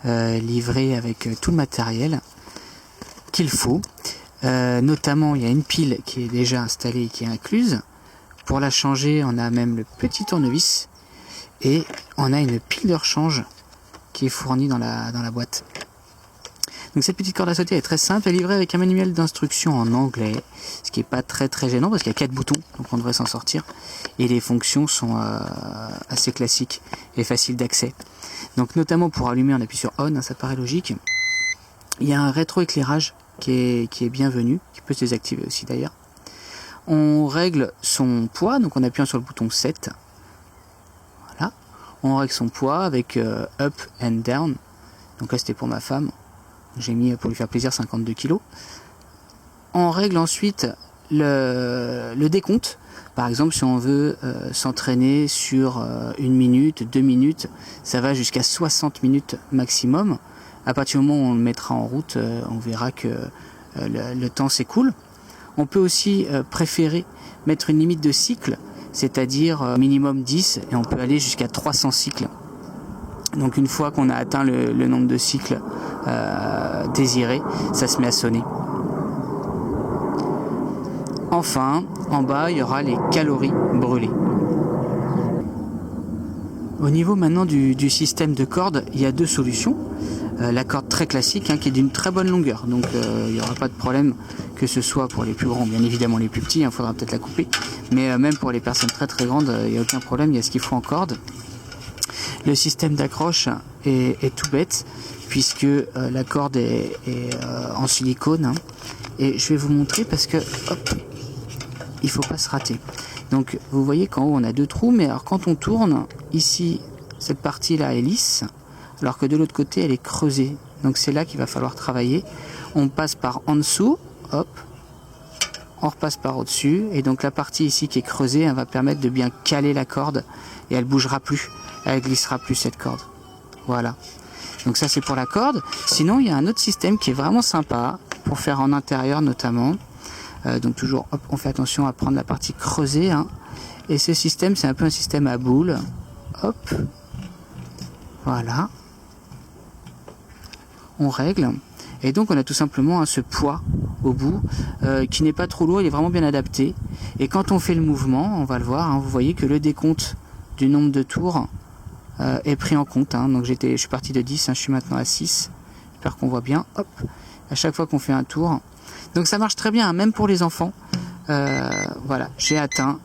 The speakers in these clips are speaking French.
livré avec tout le matériel qu'il faut. Notamment, il y a une pile qui est déjà installée et qui est incluse. Pour la changer, on a même le petit tournevis et on a une pile de rechange qui est fournie dans la boîte. Donc cette petite corde à sauter est très simple, elle est livrée avec un manuel d'instruction en anglais, ce qui n'est pas très gênant parce qu'il y a 4 boutons, donc on devrait s'en sortir. Et les fonctions sont assez classiques et faciles d'accès. Donc notamment pour allumer, on appuie sur on, ça paraît logique. Il y a un rétroéclairage qui est bienvenu, qui peut se désactiver aussi d'ailleurs. On règle son poids, donc en appuyant sur le bouton 7. Voilà. On règle son poids avec up and down. Donc là c'était pour ma femme. J'ai mis pour lui faire plaisir 52 kg. On règle ensuite le décompte. Par exemple, si on veut s'entraîner sur 1 minute, 2 minutes, ça va jusqu'à 60 minutes maximum. À partir du moment où on le mettra en route, on verra que le temps s'écoule. On peut aussi préférer mettre une limite de cycle, c'est-à-dire minimum 10, et on peut aller jusqu'à 300 cycles. Donc une fois qu'on a atteint le nombre de cycles désiré, ça se met à sonner. Enfin, en bas, il y aura les calories brûlées. Au niveau maintenant du système de corde, il y a 2 solutions. La corde très classique qui est d'une très bonne longueur, donc il n'y aura pas de problème que ce soit pour les plus grands, bien évidemment les plus petits, il faudra peut-être la couper, mais même pour les personnes très grandes, il n'y a aucun problème, il y a ce qu'il faut en corde. Le système d'accroche est tout bête, puisque la corde est en silicone, et je vais vous montrer parce que hop, il faut pas se rater. Donc vous voyez qu'en haut on a 2 trous, mais alors quand on tourne, ici cette partie là est lisse, alors que de l'autre côté elle est creusée. Donc c'est là qu'il va falloir travailler. On passe par en dessous, hop, on repasse par au-dessus, et donc la partie ici qui est creusée, elle va permettre de bien caler la corde, et elle bougera plus, elle glissera plus cette corde. Voilà. Donc ça c'est pour la corde. Sinon il y a un autre système qui est vraiment sympa, pour faire en intérieur notamment. Donc toujours, hop, on fait attention à prendre la partie creusée. Et ce système, c'est un peu un système à boule. Hop. Voilà. On règle. Et donc on a tout simplement ce poids au bout, qui n'est pas trop lourd, il est vraiment bien adapté. Et quand on fait le mouvement, on va le voir, vous voyez que le décompte du nombre de tours est pris en compte. Donc je suis parti de 10, je suis maintenant à 6. J'espère qu'on voit bien. Hop. À chaque fois qu'on fait un tour. Donc ça marche très bien, même pour les enfants. Voilà, j'ai atteint.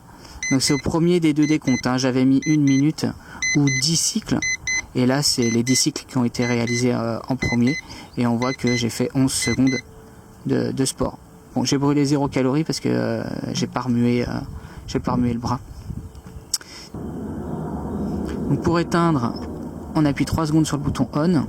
Donc c'est au premier des 2 décomptes. J'avais mis 1 minute ou 10 cycles. Et là, c'est les 10 cycles qui ont été réalisés en premier. Et on voit que j'ai fait 11 secondes de sport. Bon, j'ai brûlé 0 calories parce que j'ai pas remué le bras. Donc pour éteindre, on appuie 3 secondes sur le bouton on.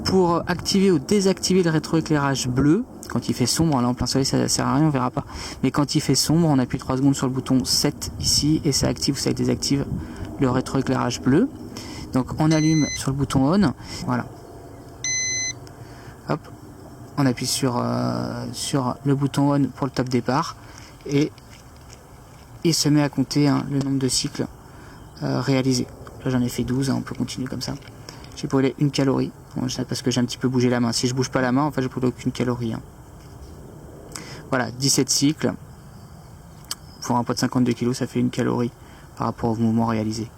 Pour activer ou désactiver le rétroéclairage bleu, quand il fait sombre, là en plein soleil ça sert à rien, on verra pas. Mais quand il fait sombre, on appuie 3 secondes sur le bouton 7 ici et ça active ou ça désactive le rétroéclairage bleu. Donc on allume sur le bouton on, voilà. Hop, on appuie sur le bouton on pour le top départ et il se met à compter le nombre de cycles réalisés. Là j'en ai fait 12, on peut continuer comme ça. J'ai brûlé 1 calorie. Bon, parce que j'ai un petit peu bougé la main. Si je bouge pas la main, en fait, je brûle aucune calorie. Voilà, 17 cycles. Pour un poids de 52 kg, ça fait 1 calorie par rapport au mouvement réalisé.